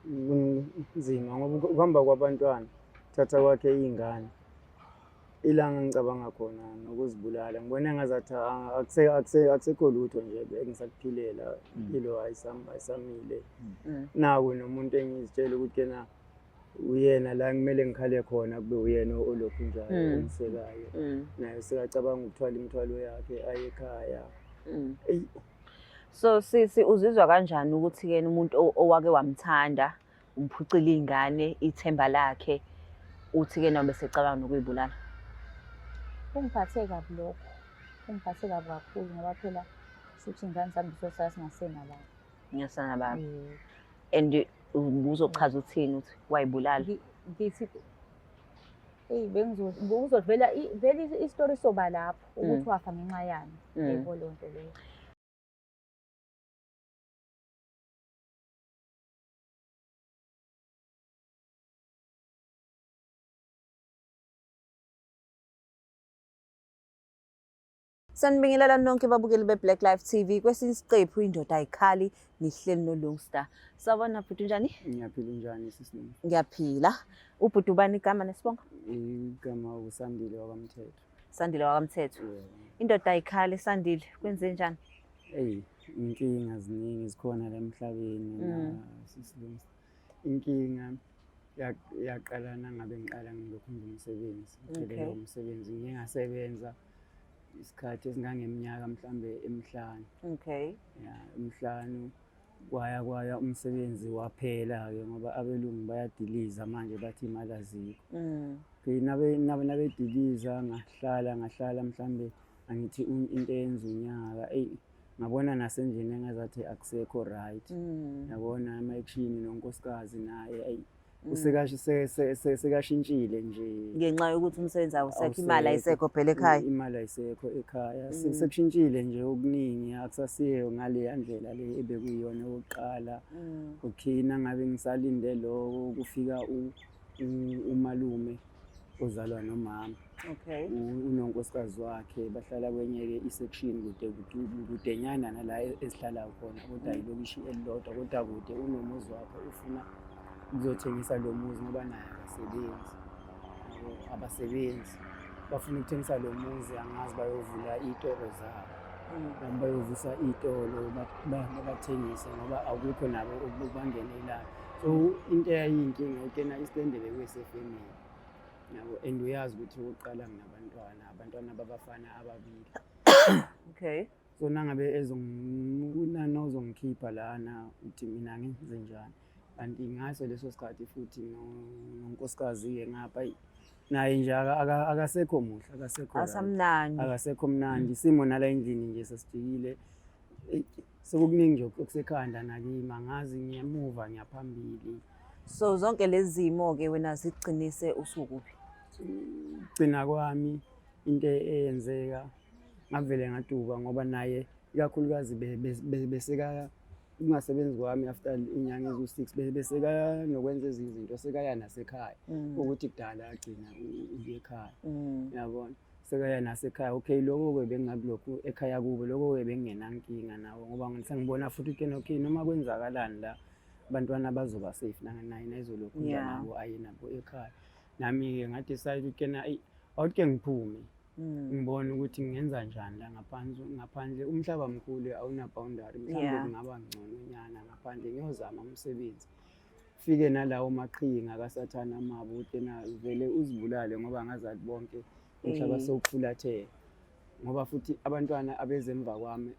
kunzima ngoba ukuhamba kwabantwana thatha kwakhe iy'ngane ilanga ngicabanga khona nokuzibulala ngibona engazathi akusekho lutho nje engisakuphilela impilo ayisamile naku nomuntu engizitshela ukuthi kena uyena la kumele ngikhale khona kube uyena olokhu njalo ongisekayo naye sekacabanga ukuthwala imithwalo yakhe aye ekhaya. So sisi uzizwa kanjani ukuthi ke umuntu owake wamthanda umphucila iy'ngane ithemba lakhe uthi ke nawe besecabanga nokuyibulala? Kungiphathe kabi lokho, kungiphathe kabi kakhulu ngoba phela shuthi ingane zami zizosala singasenala. Ngiyasanababa. And uzochaza uthini uthi wayibulala? Ngithi bengizovela isitori soba lapho ukuthi wafa ngenxa yani. Yebo leyo nto leyo. Sanibingelela nonke babukeli beBlack Life TV. Kwesinye isiqephu indoda ayikhali nihleli noLongstar. Sawubona bhuti njani? Ngiyaphila njani sisi? Ngiyaphila. Ubhuti ubani igama nesibongo? Igama uSandile wakamthetho. Sandile wakamthetho. Indoda ayikhali Sandile kwenze njani? Inkinga ziningi zikhona la emhlabeni na sisi. Inkinga yaqala nangabe ngiqala ngilokhu ngumsebenzi. Ngicela umsebenzi ngingasebenza isikhathi esingangeminyaka mhlambe emihlanu. Ya emihlanu kwaya umsebenzi waphela ke ngoba abelungu bayadiliza manje bathi imali azikho. Nabediliza ngahlala mhlambe angithi into eyenza unyaka ngabona nasendlini engazathi akusekho right. Yabona ama-action nonkosikazi naye sekashintshile nje ngenxa yokuthi umsebenzi awusekho, imali ayisekho phela ekhaya. Imali ayisekho ekhaya sekushintshile nje okuningi akusasiyo ngale ndlela le ebekuyiyona yokuqala. Nangabe ngisalinde lo kufika umalume ozalwa nomama. Unonkosikazi wakhe bahlala kwenye-ke i-section kudenyana nala esihlala khona kodwa ilokishi elilodwa kodwa kude unomuzi wakhe ufuna ukuzothengisa lo muzi ngoba naye abasebenzi bafuna ukuthengisa lo muzi angazi bayovula iy'tolo zabo bayovusa iy'tolo bathengise ngoba akukho nabo bangenelayo. So into eyayiyinkinga ukena isitendele kwesefemini yabo and uyazi ukuthi okokuqala abantwana babafana ababili. So nangabe uzongikhipha lana uthi mina ngenze njani kanti ngaso leso sikhathi futhi nonkosikazi-ke ngapha naye nje akasekho muhle akasekho mnandi. Isimo nala endlini nje sesijikile sekukuningi nje okusekhanda nakimi angazi ngiyamuva ngiyaphambili. So zonke lezi zimo-ke wena zigcinise usukuphi? Gcina kwami into eyenzeka ngavele ngaduka ngoba naye ikakhulukazi beseka kungasebenzi kwami after inyanga ezu-6 beseka nokwenza izinto sekaya nasekhaya ukuthi kudala agcina uye ekhaya. Yabona sekaya nasekhaya. Okay lokho-ke bengingakulokhu ekhaya kubo lokho-ke bengingenankinga nawo ngoba sengibona futhi ukuthi noma kwenzakalani la abantwana bazoba safe naye nayizolokhu nabo aye nabo ekhaya. Nami-ke ngadecide ukuthi awuke ngiphume ngibona ukuthi ngenza njani la ngaphandle umhlaba mkhulu awuna-boundary mhlawumbe kungaba ngcono nyana ngaphandle ngiyozama umsebenzi fike nalawo maqhinga kasathana amabo ukuthi vele uzibulale ngoba ngazathi bonke umhlaba sewufulathele ngoba futhi abantwana abezemva kwami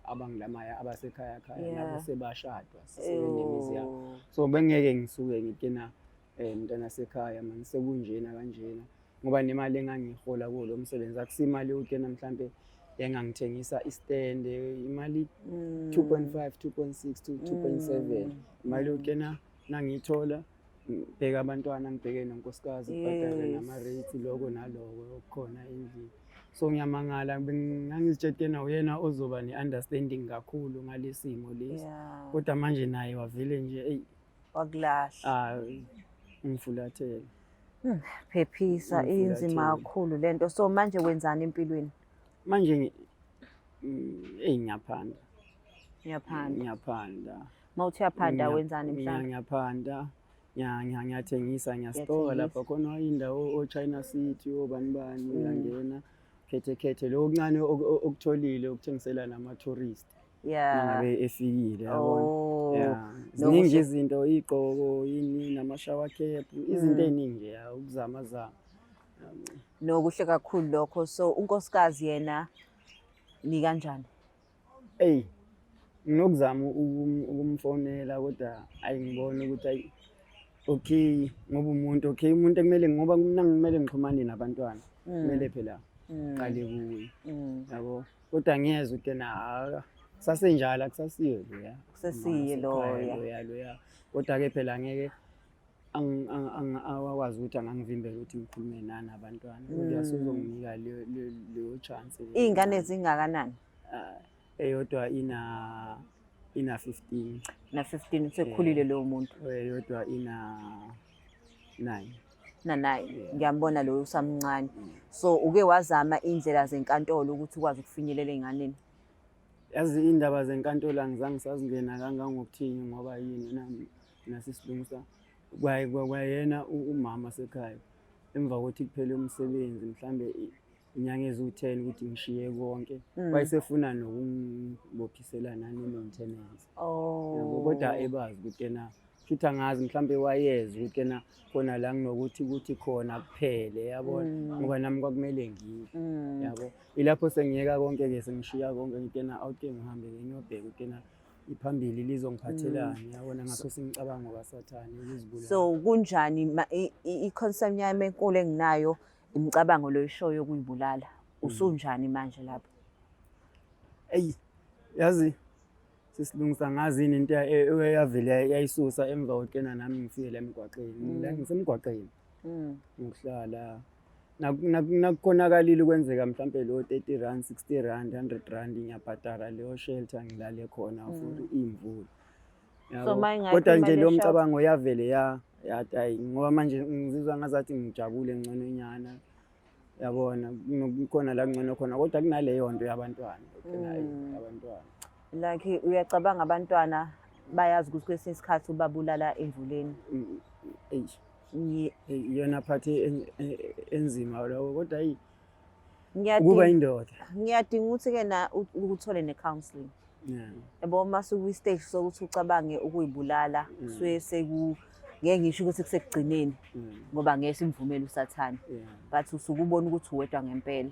abangilamaya abasekhaya nabo sebashadwa sebenemizi yabo. So bengeke ngisuke ngikena mntana sekhaya manje sekunjena kanjena ngoba nemali engangihola kulo msebenzi akusimali ukena mhlambe engangithengisa istand imali 2.5 2.6 to 2.7 imali ukena nangithola ngibheka abantwana ngibheke nonkosikazi ngibhadale nama-rates lokho naloko okukhona endlini. So ngiyamangala ngangizitshela uyena ozoba ne-understanding kakhulu ngalesimo lesi kodwa manje naye wavele nje wakulahla ngifulathele. Phephisa inzima kakhulu lento. So manje wenzani empilweni? Manje ngiyaphanda. Ngiyaphanda. Mawuthi uyaphanda wenzani mhlawumbe? Ngiyaphanda, ngiyathengisa, ngiyasitoka Uyathengisa. lapha khona indawo o-China City, obani, uyangena, khethe. Lokho kuncane okutholile okuthengisela nama-tourist. Yeah. Nangabe efikile, yabona. Oh. Yeah. Ziningi izinto, iy'gqoko, yini, nama-shower cap, izinto ey'ningi nje, ya, ukuzama. Nokuhle kakhulu lokho. So unkosikazi yena ni kanjani? Eyi, nginokuzama ukumfonela kodwa ngibona ukuthi okay, ngoba umuntu ekumele ngoba kumele ngixhumane nabantwana. Kumele phela qale kuye. Yabo. Kodwa ngiyezwa ukuthi kusasenjalo akusasiyo loya. Kusesiye loya. Loya. Kodwa-ke phela ngeke awakwazi ukuthi angangivimbela ukuthi ngikhulume nabantwana. Uyasuzonginika leyo chance. Iy'ngane ezingakanani? Eyodwa ina 15. Na 15 usekhulile lowo muntu. Eyodwa ina 9. Na 9. Ngiyambona lo usamncane. So uke wazama indlela zenkantolo ukuthi ukwazi ukufinyelela ey'nganeni? Yazi indaba zenkantolo angizange sazingena kangangokuthini ngoba yini nasisilungisa kwayena umama sekhaya. Emva kokuthi kuphele umsebenzi mhlambe inyanga eziwu-10 ukuthi ngishiye konke. Wayesefuna nokungibophisela nani-maintenance. Oh. Kodwa ebazi ukuthi yena futhi angazi mhlambe wayeza ukuthi yena khona la nginokuthi khona kuphele, yabona, ngoba nami kwakumele ngiye. Yabo. Ilapho sengiyeka konke-ke sengishiya konke ngithi yena awuke ngihambe ngiyobheka ukuthi yena iphambili lizongiphathelani, yabona, ngaso singicabango kasathane ukuzibulala. So kunjani i-concern yami enkulu enginayo imicabango loyishoyo yokuyibulala. Usunjani manje lapho? Eyi, yazi sisilungisa ngazini into eyavele yayisusa emva kokena nami ngifike la emgwaqeni. La ngisemgwaqeni. Ngihlala nakukhonakala ukwenzeka mhlambe lo 30 rand, 60 rand, 100 rand ngiyabhadara leyo shelter ngilale khona for imvula. So Kodwa nje lo mcabango yavele yathi ngoba manje ngizizwa ngazathi ngijabule ngconenyana. Yabona, kukhona la ngcono khona kodwa kunaleyo nto yabantwana. Abantwana. Like uyacabanga abantwana bayazi ukuthi kwesinye isikhathi ubabulala emvuleni. Yona phathi enzima lokho kodwa kuba indoda. Ngiyadinga ukuthi-ke na ukuthole ne-counselling. Yabo mase kwi-stage sokuthi ucabange ukuyibulala suke ngeke ngisho ukuthi kusekugcineni ngoba ngeke simvumele usathane, but usuke ubona ukuthi uwedwa ngempela.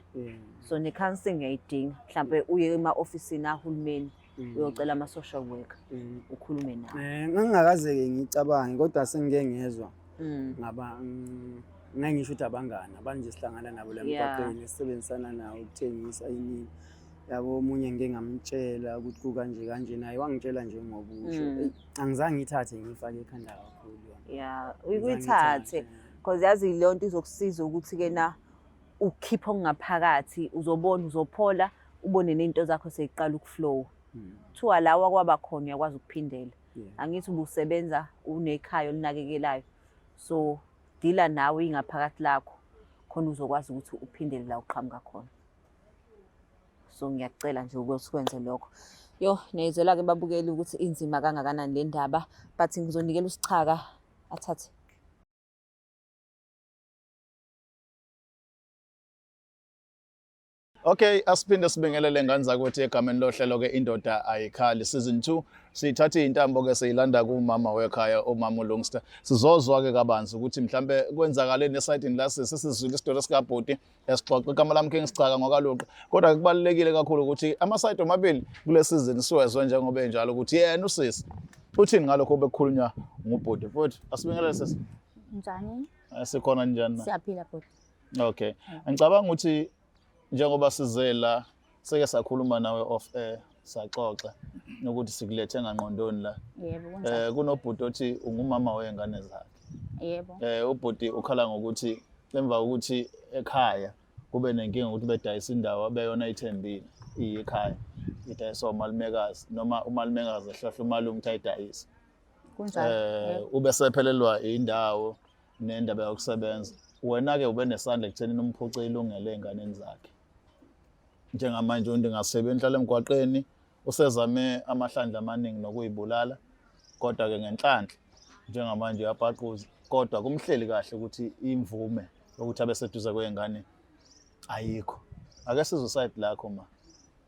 So ne-counselling ngiyayidinga, mhlambe uye ema-ofisini ahulumeni uyocela ama-social worker ukhulume nawo. Ngingakaze-ke ngicabange kodwa sengike ngezwa ngisho ukuthi abangani abanje sihlangana nabo la emgwaqeni esisebenzisana nawo ukuthengisa inini. Yabo, omunye ngike ngamtshela ukuthi kukanje naye wangitshela nje ngobusho. Angizange ngithathe ngifake ekhanda kakhulu yona. Yeah, uyithathe because yazi leyo nto izokusiza ukuthi-ke na ukhiphe okungaphakathi, uzobona, uzophola, ubone nento zakho seyiqala ukuflow. Kuthiwa lawa kwaba khona uyakwazi ukuphindela. Angithi ubusebenza unekhaya olinakekelayo. So dila nawe ingaphakathi lakho khona uzokwazi ukuthi uphindele la uqhamuka khona. So ngiyacela nje ukuthi kwenze lokho. Niyizela-ke babukeli ukuthi inzima kangakanani le ndaba, but ngizonikela uSichaka athathe. Okay, asiphinde sibingelele ngane zakuthi egameni lohlelo-ke Indoda Ayikhali season 2. Sithatha iy'ntambo-ke siyilanda kumama wekhaya, umama uLungster. Sizozwa-ke kabanzi ukuthi mhlambe kwenzakaleni esayidini la sesizwile isitori sikabhuti esixoxa. Igama lami King Sichaka ngokaluqa. Kodwa kubalulekile kakhulu ukuthi amasayidi omabili kule season siwezwe njengoba enjalo ukuthi yena usisi uthini ngalokho bekukhulunywa ngubhuti. Futhi asibingelele sisi. Njani? Sikhona njani na? Siyaphila bhuti. Okay. Ngicabanga ukuthi njengoba sizela seke sakhuluma nawe off air saxoxa nokuthi sikulethe ngangqondoni la. Yebo, kunjani? Kunobhuti othi ungumama wengane zakhe. Yebo. Ubhuti ukhala ngokuthi emva kokuthi ekhaya kube nenkinga ukuthi bedayisa indawo abeyona ithembile iyikhaya. Idayisa umalumekazi noma umalumekazi ehlahla umalume ukuthi ayidayise. Kunjani? Ube sephelelwa indawo nendaba yokusebenza. Wena-ke ube nesandla ekutheni umphuce ilungele enganeni zakhe. Njengamanje uNdingasebe enhlala emgwaqeni usezame amahlandla amaningi nokuyibulala kodwa-ke ngenhlanhla njengamanje uyabhaquza, kodwa kumhleli kahle ukuthi imvume yokuthi abe seduze kwey'ngane ayikho. Ake sizwe usayidi lakho ma,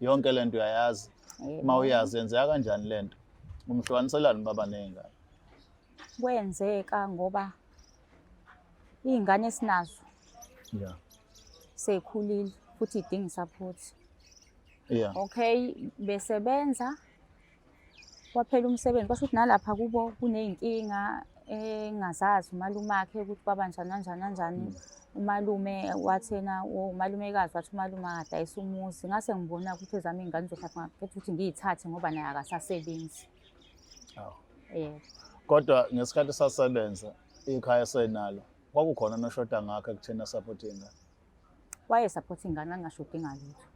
yonke le nto uyayazi, uma uyazi yenzeka kanjani le nto, umhlukaniselani baba ney'ngane? Kwenzeka ngoba iy'ngane esinazo Yeah. sey'khulile futhi idinga i-support. Yeah. Okay, besebenza kwaphela umsebenzi kwasho ukuthi nalapha kubo kuney'nkinga engazazi umalumakhe ukuthi kwaba njani kanjani kanjani. Umalume wathena umalumekazi wathi umalume akadayisa umuzi. Ngase ngibona ukuthi ezami iy'ngane zohlapha ngakhetha ukuthi ngiy'thathe ngoba naye akasasebenzi. Awu. Yebo. Kodwa ngesikhathi sasebenza ikhaya senalo kwakukhona noshoda ngakho ekuthena support iy'ngane. Wayesaphotha iy'ngane angashodi ngalutho.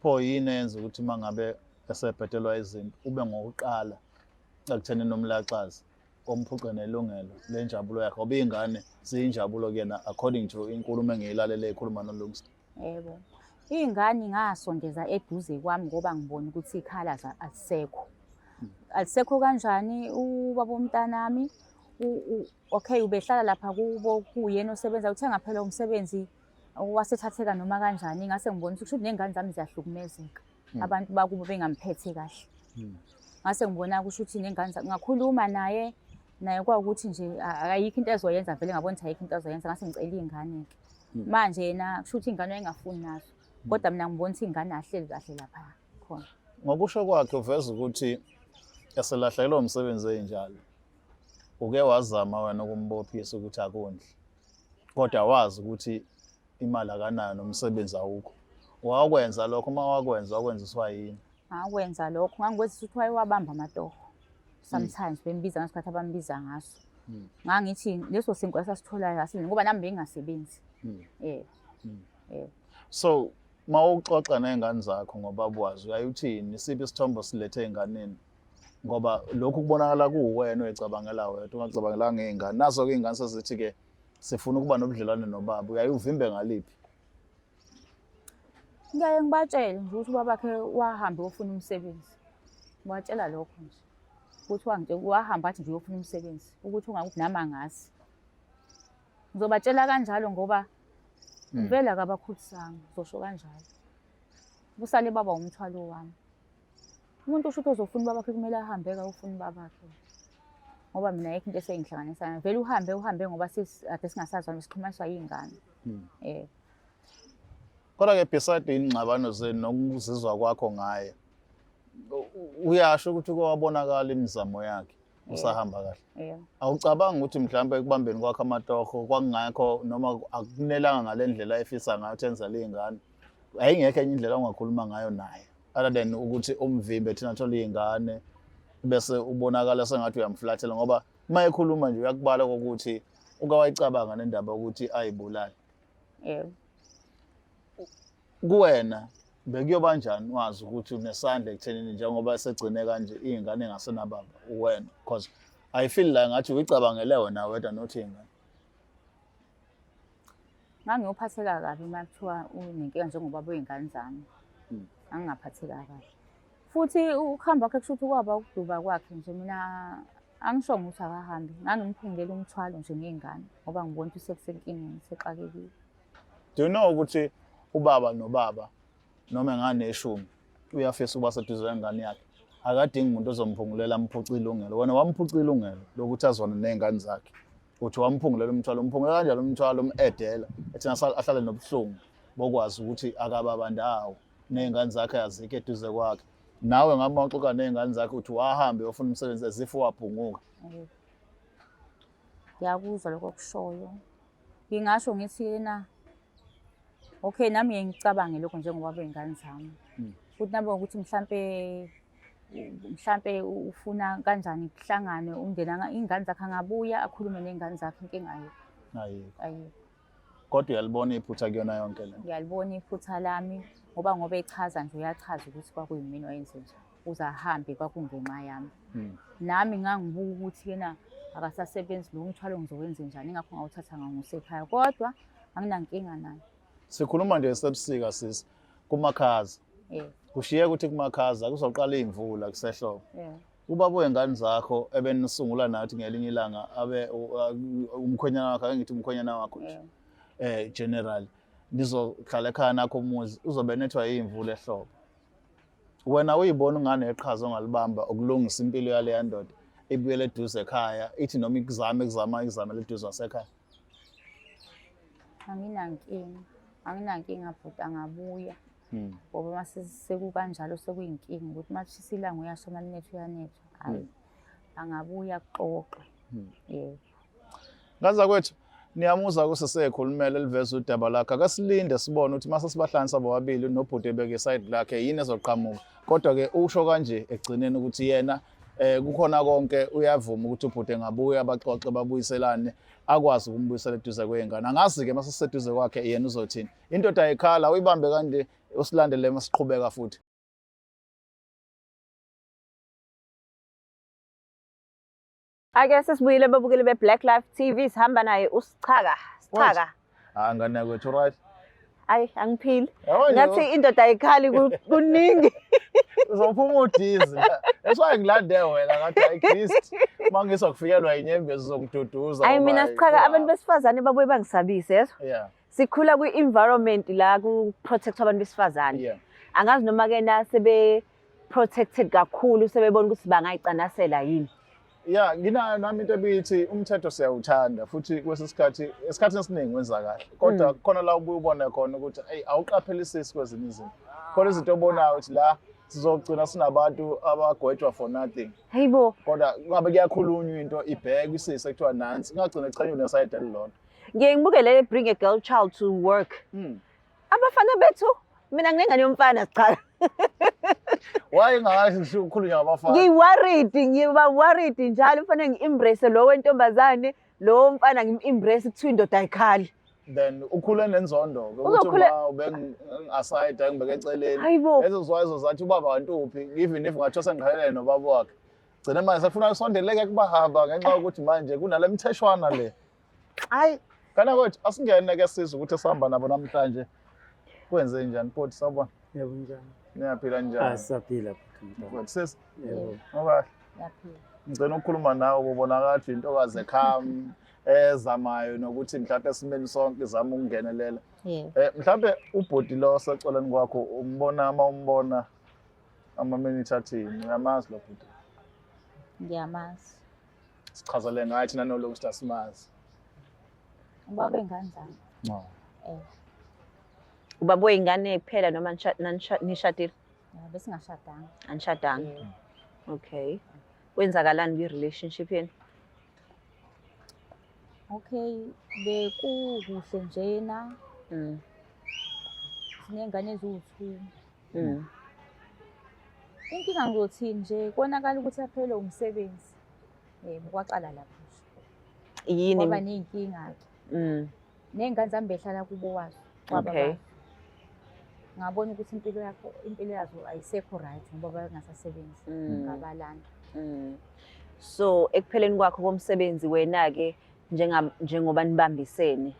Pho yini eyenza ukuthi uma ngabe esebhedelwa izinto ube ngokuqala ekutheni nomlaxazi omphuce nelungelo lenjabulo yakhe ngoba iy'ngane ziyinjabulo kuyena according to inkulumo engiyilalele ekhuluma noLungster. Yebo. Iy'ngane ngasondeza eduze kwami ngoba ngibona ukuthi ikhala alisekho. Alisekho kanjani ubaba womntanami okay ubehlala lapha kubo kuyena osebenza uthenga phela umsebenzi wasethatheka noma kanjani. Ngase ngibona ukuthi ney'ngane zami ziyahlukumezeka. Abantu bakubo bengamphethe kahle. Ngase ngibona ukuthi ney'ngane zami ngakhuluma naye kwawukuthi nje ayikho into ezoyenza vele ngabona ukuthi ayikho into ezoyenza. Ngase ngicela iy'ngane-ke. Manje yena kusho ukuthi iy'ngane wayengafuni nazo. Kodwa mina ngibona ukuthi iy'ngane ahleli kahle lapha khona. Ngokusho kwakhe uveza ukuthi eselahlekelwa umsebenzi enjalo uke wazama wena ukumbophisa ukuthi akondli, kodwa wazi ukuthi imali akanayo nomsebenzi awukho. Wakwenza lokho, uma wakwenziswa yini? Ngakwenza lokho ngangikwenza ukuthi wayewabamba amatoho. Sometimes bembiza ngasikhathi abambiza ngaso. Ngangithi leso sinkwa esasitholayo asile ngoba nami bengingasebenzi. So uma uxoxa ney'ngane zakho ngoba bwazi uyayuthini isiphi isithombo silethe ey'nganeni? Ngoba lokhu kubonakala kuwena oyicabangela wedwa ungacabangelanga ngey'ngane. Nazo-ke iy'ngane sezithi-ke sifuna ukuba nobudlelwane nobaba, uyayuvimbe ngaliphi? Ngiyaye ngibatshele nje ukuthi ubabakhe wahambe uyofuna umsebenzi. Ngibatshela lokho nje. Ukuthi wahamba athi nje uyofuna umsebenzi ukuthi ungakuthi nami angazi. Ngizobatshela kanjalo ngoba vele akabakhulisanga, ngizosho kanjalo. Kusale baba umthwalo wami. Umuntu usho ukuthi uzofuna ubabakhe kumele ahambe-ke ayofuna ubabakhe. Ngoba mina ayikho into esengihlanganisa nayo. Vele uhambe ngoba ade singasazwana sixhumaniswa iy'ngane. Kodwa-ke beside iy'ngxabano zenu nokuzizwa kwakho ngaye, uyasho ukuthi kwabonakala imizamo yakhe usahamba kahle. Awucabangi ukuthi mhlawumbe ekubambeni kwakho amatoho kwakungekho noma akunelanga ngale ndlela efisa ngayo ukuthi enzele iy'ngane? Ayingekho enye indlela ongakhuluma ngayo naye other than ukuthi umvimbe thina thola iy'ngane bese ubonakala sengathi uyamflathela ngoba uma ekhuluma nje uyakubala kokuthi uke wayicabanga nendaba yokuthi ayibulale. Kuwena bekuyoba njani wazi ukuthi unesandla ekuthenini njengoba segcine kanje iy'ngane engasenababa uwena, because I feel like ngathi uyicabangele wena wedwa nothi iy'ngane? Ngangiyophatheka kabi uma kuthiwa unenkinga njengobaba wey'ngane zami. Angingaphatheka kahle. Futhi ukuhamba kwakhe kusho ukuthi kwaba ukuduba kwakhe nje mina angishongo ukuthi akahambe. Ngangimphungulele umthwalo nje ngey'ngane ngoba ngibona ukuthi sekusenkingeni sexakekile. Do you know ukuthi ubaba nobaba noma enganeshumi uyafisa ukuba seduze nengane yakhe akadingi umuntu ozomphungulela amphuce ilungelo? Wena wamphuca ilungelo lokuthi azwane ney'ngane zakhe, uthi wamphungulela umthwalo. Umphungulela kanjalo umthwalo umedela ethina ahlale nobuhlungu bokwazi ukuthi akababa ndawo ney'ngane zakhe azikho eduze kwakhe. Nawe ngabe mawuxoxa ney'ngane zakhe uthi wahambe uyofuna umsebenzi as if waphunguka. Ngiyakuzwa lokho kushoyo. Ngingasho ngithi yena okay nami ngicabange lokho njengoba wey'ngane zami. Futhi nabe ukuthi mhlampe ufuna kanjani kuhlangane umndeni iy'ngane zakhe angabuya akhulume ney'ngane zakhe inkinga ayikho. Kodwa uyalibona iphutha kuyona yonke le? Ngiyalibona iphutha lami ngoba echaza nje uyachaza ukuthi kwakuyimina wayenze nje uze ahambe kwakungenxa yami. Nami ngangibuka ukuthi yena akasasebenzi lo mthwalo ngizowenze njani ingakho ngawuthatha ngangusekhaya kodwa anginankinga naye. Sikhuluma nje sebusika sisi kumakhaza. Kushiye ukuthi kumakhaza kuzoqala iy'mvula kusehlobo. ubaba wengane zakho ebenisungula nathi ngelinye ilanga abe umkhwenyana wakho ake ngithi umkhwenyana wakho nje general nizohlala ekhaya nakho umuzi uzobe nethwa yimvula ehlobo wena uyibona ungane eqhaza ongalibamba ukulungisa impilo yale yandoda ibuyele eduze ekhaya ithi noma ikuzama leduze wasekhaya anginankinga bhuti angabuya ngoba mase sekukanjalo sekuyinkinga ukuthi mashisa ilanga uyasho malinethu uyanethwa hayi angabuya kuxoxe yebo ngaza kwethu niyamuza kusesekhulumela eliveza udaba lakhe akasilinde sibone ukuthi mase sibahlanisa bobabili nobhuti ebeke side lakhe yini ezoqhamuka kodwa ke usho kanje egcineni ukuthi yena kukhona konke uyavuma ukuthi ubhuti engabuya abaxoxe babuyiselane akwazi ukumbuyisela eduze kwengane angazi ke mase siseduze kwakhe yena uzothini indoda ayikhala uyibambe kanje usilandele masiqhubeka futhi Ake sesibuyile babukeli beBlack Life TV sihamba naye uSichaka. Sichaka. Ngane kwethu right. Hayi angiphili. Ngathi indoda ayikhali kuningi. Uzophuma udizi. Eswaye ngilande wena ngathi hayi Christ. Mangisa kufikelwa inyembezi zokududuza. Hayi mina Sichaka abantu besifazane babuye bangisabise yezwa. Yeah. Sikhula kwi-environment la ku protect abantu besifazane. Yeah. Angazi noma ke na sebe protected kakhulu sebebona ukuthi bangayicanasela yini. Yeah, ngina nami into ebithi umthetho siyawuthanda futhi kwesisikhathi esikhathini esiningi wenza kahle. Kodwa khona la ubuye ubone khona ukuthi hey awuqaphelisisi kwezinye izinto. Khona izinto obonayo ukuthi la sizogcina sinabantu abagwetshwa for nothing. Hayibo. Kodwa ngabe kuyakhulunywa into ibheke isise ekuthiwa nansi ingagcina echanywe neside elilodwa. Ngibuke le bring a girl child to work. Abafana bethu mina nginengane yomfana Sichaka. Why ngakathi ukhulunywa ngabafana? Ngiba worried njalo kufanele ngi-embrace lo wentombazane lo mfana ngim-embrace kuthiwa indoda ayikhali. Then ukhule nenzondo ukuthi uma ubengasayida ngibeke eceleni. Lezo zwayizo zathi ubaba wantuphi even if ngathiwa sengikhalele nobaba wakhe. Gcina manje sefuna usondeleke kubahamba ngenxa yokuthi manje kunale mtheshwana le. Hayi kana kwethu asingene ke sizwe ukuthi sihamba nabo namhlanje. Kwenze njani futhi sabona? Yebo njani. Niyaphila njani? Siyaphila futhi sis. Yebo. Ngoba yaphila ngicela ukukhuluma nawe ubonakala ukuthi intokazi ekham ezamayo nokuthi mhlawumbe esimeni sonke izama ukungenelela. Mhlawumbe ubhodi lo seceleni kwakho umbona ama-minute athini uyamazi lo bhodi? ngiyamazi Sichazele ngayo thina nolongu sitasimazi. ubaba engane zami No. ubaba weyingane kuphela noma nishadile? Besingashadanga. Anishadanga. Okay. Kwenzakalani kwi-relationship yenu? Okay, bekukuhle njena. Sinengane eziwu-2. Inkinga ngizothini nje konakala ukuthi aphele umsebenzi. Kwaqala lapho nje. Yini? Ngoba ney'nkinga-ke. Ney'ngane zami behlala kubo wazo. Okay. Ngabona ukuthi impilo yazo ayisekho right ngoba bangasasebenzi ngabalanda. So ekupheleni kwakho komsebenzi wena-ke njengoba nibambisene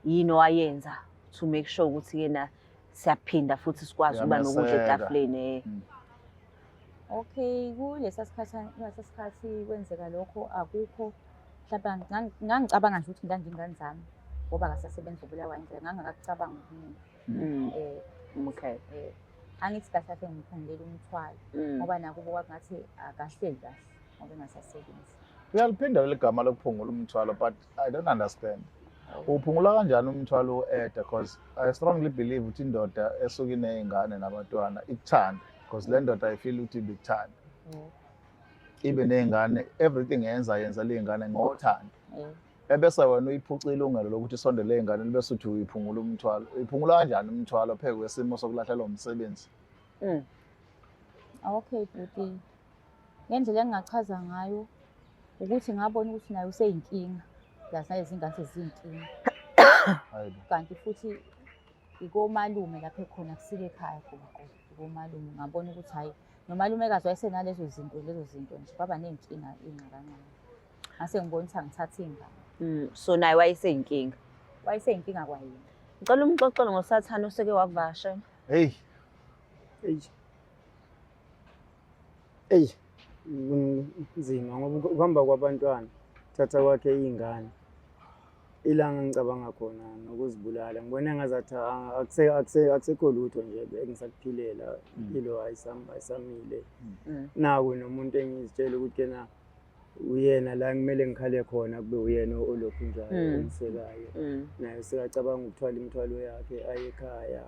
yini owayenza to make sure ukuthi yena siyaphinda futhi sikwazi ukuba nokudla etafuleni? Okay, kulesa sikhathi kwenzeka lokho akukho mhlawumbe ngangicabanga nje ukuthi ngingane zami ngoba akasasebenzi ubulawa indlela ngangakakucabanga ukuthi okay. Angithi kahle ngiphungulele umthwalo ngoba nakubo kwakungathi akahleli kahle ngoba engasasebenzi. Uyaliphinda leli gama lokuphungula umthwalo but I don't understand. Uphungula kanjani umthwalo because I strongly believe ukuthi indoda esuka inezingane nabantwana ikuthanda because le ndoda I feel ukuthi ibikuthanda. Ibe nezingane everything yenza lezingane ngothando. Ebese wena uyiphucile ilungelo lokuthi isondele ezingane bese uthi uyiphungula umthwalo. Uyiphungula kanjani umthwalo pheke kwesimo sokulahlela umsebenzi? Okay, buti. Ngendlela engingachaza ngayo ukuthi ngabona ukuthi nayo useyinkinga. Yazi izingane eziyinkinga. Kanti futhi ikomalume lapha ekhona kusike ekhaya khona ikomalume ngabona ukuthi hayi nomalumekazi wayesenalezo zinto nje baba nenkinga ingxabangxaba. Ngase ngibona ukuthi angithathe ingane. So naye wayeseyinkinga? Wayeseyinkinga kwayena. Ngicela umxoxele ngoSathane oseke wakuvasha. Hey. kunzima ngoba ukuhamba kwabantwana thatha kwakhe iy'ngane ilanga ngicabanga khona nokuzibulala ngibona engazathi akusekho lutho nje engisakuphilela impilo ayisamile naku nomuntu engizitshela ukuthi kena uyena la kumele ngikhale khona kube uyena olokhu njalo ongisekayo naye sekacabanga ukuthwala imithwalo yakhe aye ekhaya.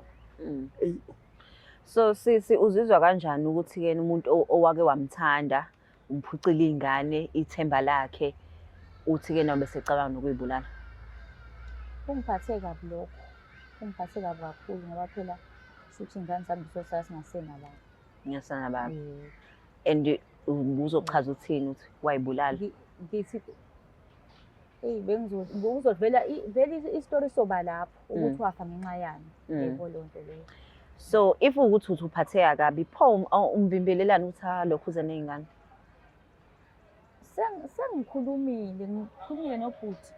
So sisi uzizwa kanjani ukuthi-ke umuntu owake wamthanda umphucile iy'ngane ithemba lakhe uthi-ke nawe besecabanga nokuyibulala? Kungiphathe kabi lokho, kungiphathe kabi kakhulu ngoba phela shuthi ingane zami zizosala singasenalaba. Ngiyasanababa. And uzochaza uthini uthi wayibulala? Ngithi uzovela isitori soba lapho ukuthi wafa ngenxa yani. Yebo leyo nto leyo. So if ukuthi uphatheka kabi pho umvimbelelani ukuthi lokhu uze ney'ngane? Ngikhulumile nobhuti.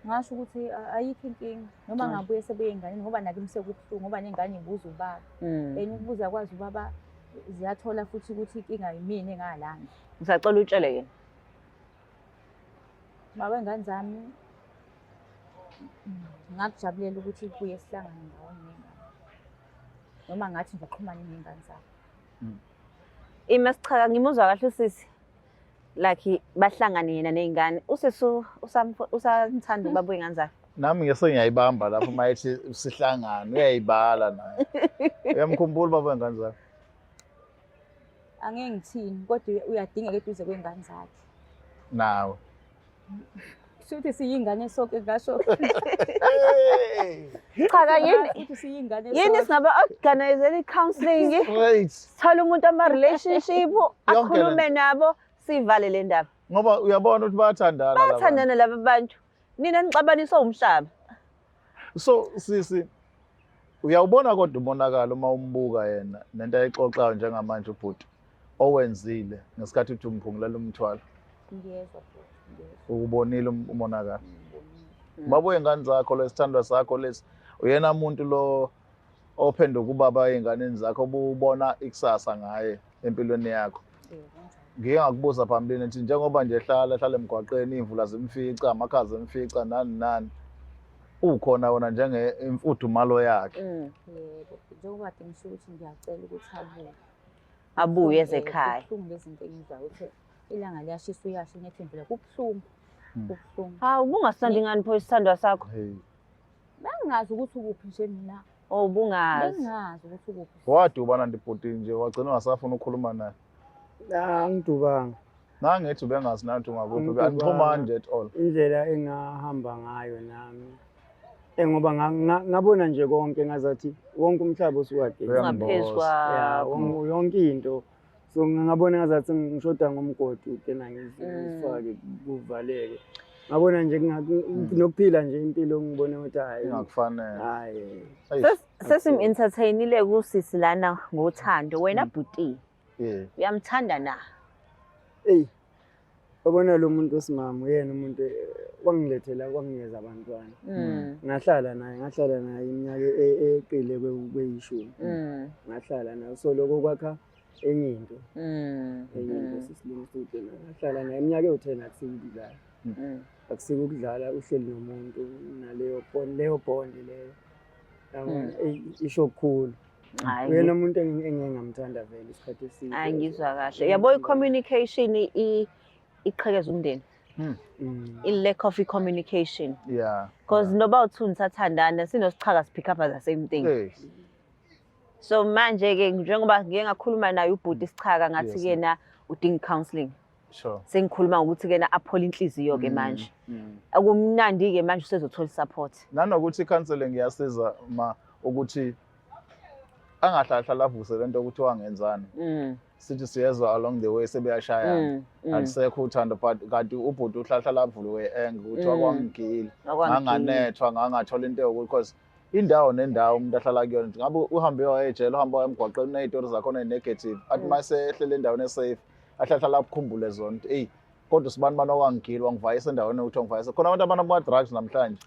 Ngasho ukuthi ayikho inkinga noma ngabuye sebuye ey'nganeni ngoba nakimi sekubuhlungu ngoba ney'ngane ngibuza ubaba. And ukubuza kwazi ubaba ziyathola futhi ukuthi inkinga yimina engalanda. Ngisacela utshele yena. Baba ingane zami ngakujabulela ukuthi kubuye sihlangane ndawonye ney'ngane. Noma ngathi nje uxhumane ney'ngane zami. Imasichaka ngimuzwa kahle usisi. Like bahlangane yena ney'ngane. Usisi usamthanda ubaba wey'ngane zakhe? Nami ngese ngiyayibamba lapho mayithi sihlangane uyayibala naye. Uyamkhumbula ubaba wey'ngane zakhe? Angeke ngithini kodwa uyadingeka eduze kwey'ngane zakhe. Nawe. Shuthi siyingane sonke ngasho. Cha yini? Futhi siyingane Yini singaba organize counseling? Thola umuntu ama-relationship akhulume nabo sivale le ndaba. Ngoba uyabona ukuthi bayathandana laba. Bayathandana laba bantu. Nina nixabanisa umhlaba. So sisi uyawubona kodwa umonakalo uma umbuka yena nento ayixoxayo njengamanje ubhuti owenzile ngesikhathi uthi umphungulela umthwalo. Ngiyezwa futhi. Ukubonile umonakalo. Babo ingane zakho lesithandwa sakho lesi uyena umuntu lo ophenduka ubaba einganeni zakho ububona ikusasa ngaye empilweni yakho. Ngike ngakubuza phambili ngithi njengoba nje hlala emgwaqeni imvula zimfica amakhaza emfica nani ukhona wona njenge imfudumalo yakhe. Yebo njengoba ngisho ukuthi ngiyacela ukuthi abuye ezekhaya. Kubuhlungu lezinto engizwayo ukuthi ilanga liyashisa uyasho nethembu kubuhlungu. Kubuhlungu. Hawu ubungasithandi ngani pho isithandwa sakho? Bengazi ukuthi ukuphi nje mina. Oh ubungazi. Bengazi ukuthi ukuphi. Wadubana ndibhuti nje wagcina ungasafuna ukukhuluma naye. Angidubanga. Nangithi ubengazi nathi ungakuphi angixhumani nje at all. Indlela engahamba ngayo nami ngoba ngabona nje konke ngazathi wonke umhlaba usuwadeni Ngaphezwa yonke into. So ngabona ngazathi ngishoda ngomgodi tena ngizifake kuvaleke. Ngabona nje nokuphila nje impilo ngibone ukuthi hayi ingakufanele. Hayi. Sesim-entertainile kusisi lana ngothando wena bhuti. Uyamthanda na? Ubona lo muntu osimama uyena umuntu wangilethela kwangiyeza abantwana. Ngahlala naye iminyaka eqile kweyishumi. Ngahlala naye so lokho kwakha enye into. Sisilungu futhi ngahlala naye iminyaka ewu10 akusikudlala. Akusikudlala uhleli nomuntu naleyo bond leyo. Yabona isho kukhulu. Uyena umuntu engingamthanda vele isikhathi eside. Hayi ngizwa kahle. Yabo i-communication iqhekeza umndeni. I-lack of communication. Yeah. Because noba uthi nisathandana sinosichaka sipick up the same thing. So manje ke njengoba ngike ngakhuluma naye ubhuti isichaka ngathi kena udinga counseling. Sure. Sengikhuluma ukuthi kena aphola inhliziyo ke manje. Akumnandi ke manje usezothola support. Nanokuthi counseling iyasiza ukuthi angahlala avuse lento ukuthi wangenzani. Sithi siyezwa along the way sebeyashayana. Alisekho uthando but kanti ubhuti uhlala avuliwe ukuthi wakwangigili. Nganganethwa ngangathola into because indawo nendawo umuntu ahlala kuyona ngabe uhambe ejele uhamba emgwaqeni nezitori zakho negative athi mase ehlele endaweni esafe ahlala ukukhumbule zonke kodwa sibani okwangigili wangivayisa endaweni ukuthi ngivayisa khona abantu ama drugs namhlanje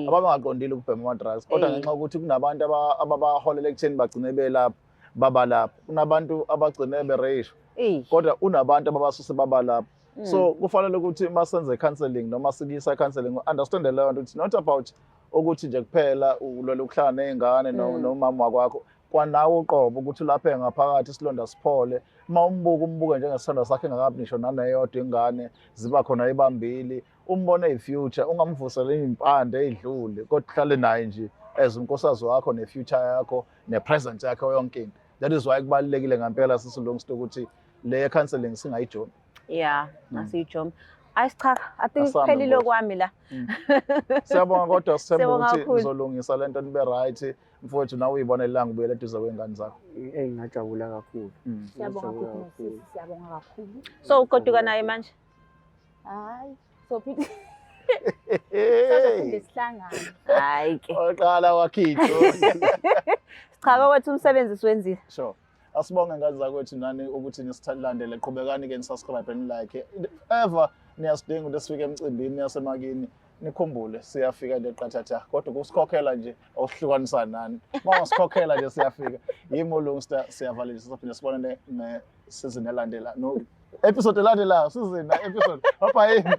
abangaqondile ukubhema ama drugs kodwa ngenxa ukuthi kunabantu ababaholela ekutheni bagcine belapha baba lapha. Kunabantu abagcine bereyisha kodwa unabantu ababasuse baba lapha. So kufanele ukuthi masenze i-counselling noma sikuyisa i-counselling understand leyo nto it's not about ukuthi nje kuphela ulwela ukuhlala nezingane nomama wakwakho kwanawo uqobo ukuthi lapha ngaphakathi isilonda siphole umbuke njengesithando sakhe engakabi nisho naneyodwa ingane ziba khona ibambili umbone i-future ungamvusela impande ezidlule kodwa uhlale naye nje as unkosikazi wakho ne-future yakho ne-present yakho yonke into. That is why kubalulekile ngempela sisilungisa ukuthi le counselling singayijoni. Yeah, nasiyijomi. Cha, I think kuphelile kwami la. Siyabonga kodwa sithemba Siyabonga ukuthi kakhulu. nizolungisa lento nibe right mfowethu nawe uyibone langa ubuyele eduze kwengane zakho. Ngingajabula kakhulu. Siyabonga kakhulu nosisi, siyabonga kakhulu. So ugoduka naye manje? Hayi, sophinde sophinde sihlangane. Hayi ke. Oqala wakhitho. Cha kwethu umsebenzi siwenzile. Sure. Asibonge ngane zakwethu nani ukuthi nisithandele qhubekani ke nisubscribe and like. Ever niyasidinga ukuthi sifike emcimbini yasemakini nikhumbule siyafika nje qathatha kodwa kusikhokhela nje awuhlukanisa nani. Mawasikhokhela nje siyafika. Yimo Lungster siyavalelisa sophinde sibone ne season elandela. No episode elandelayo season episode. Bye bye.